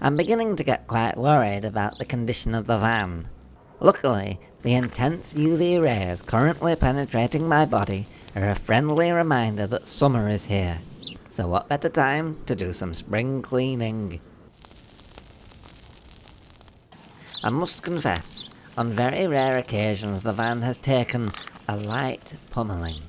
I'm beginning to get quite worried about the condition of the van. Luckily, the intense UV rays currently penetrating my body are a friendly reminder that summer is here. So what better time to do some spring cleaning? I must confess, on very rare occasions the van has taken a light pummeling.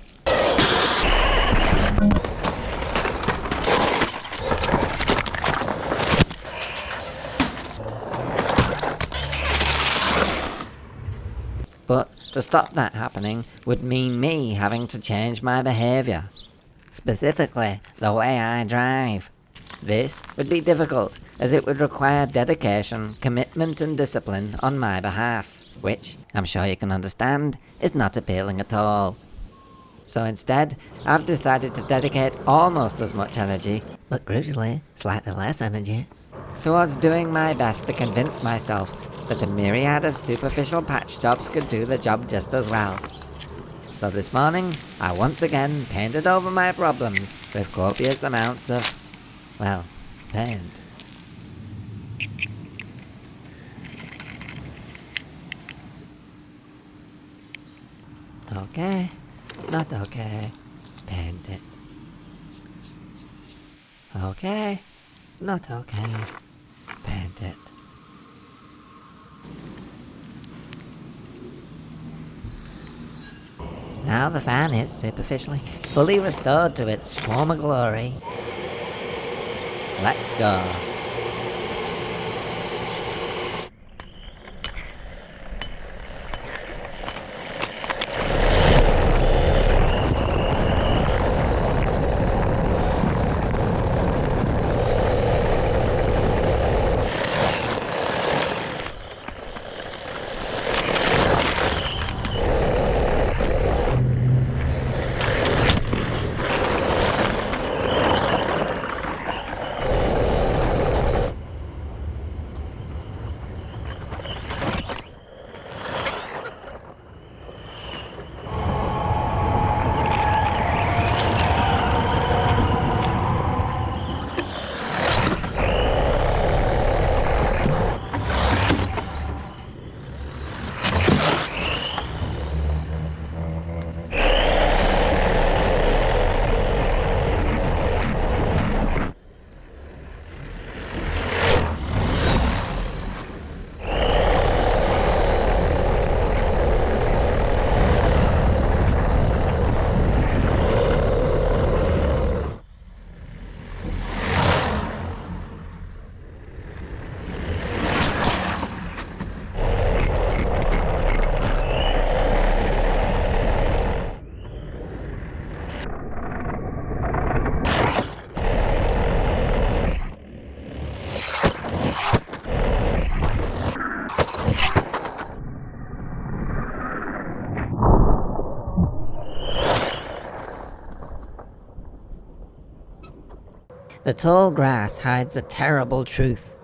But to stop that happening would mean me having to change my behaviour. Specifically, the way I drive. This would be difficult, as it would require dedication, commitment and discipline on my behalf, which, I'm sure you can understand, is not appealing at all. So instead, I've decided to dedicate almost as much energy, but crucially, slightly less energy, towards doing my best to convince myself that a myriad of superficial patch jobs could do the job just as well. So this morning, I once again painted over my problems with copious amounts of, well, paint. Okay, not okay, paint it. Okay, not okay, paint it. Now the fan is superficially fully restored to its former glory. Let's go. The tall grass hides a terrible truth.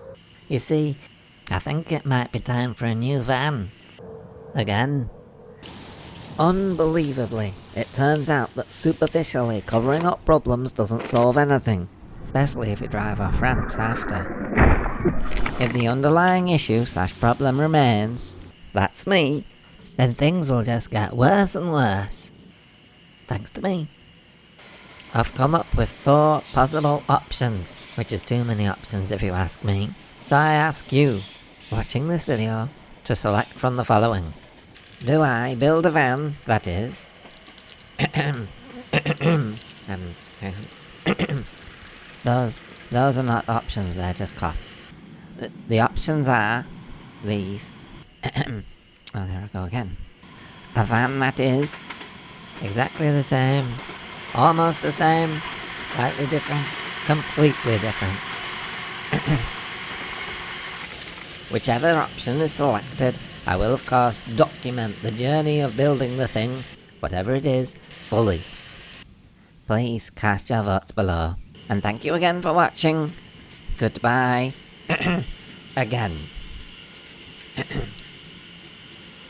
You see, I think it might be time for a new van. Again. Unbelievably, it turns out that superficially covering up problems doesn't solve anything, especially if you drive off ramps after. If the underlying issue/problem remains, that's me, then things will just get worse and worse. Thanks to me. I've come up with 4 possible options, which is too many options if you ask me. So I ask you, watching this video, to select from the following. Do I build a van, that is? Those are not options, they're just coughs. The options are these. Oh, there I go again. A van that is exactly the same, almost the same, slightly different, completely different. Whichever option is selected, I will of course document the journey of building the thing, whatever it is, fully. Please cast your votes below, and thank you again for watching. Goodbye. Again.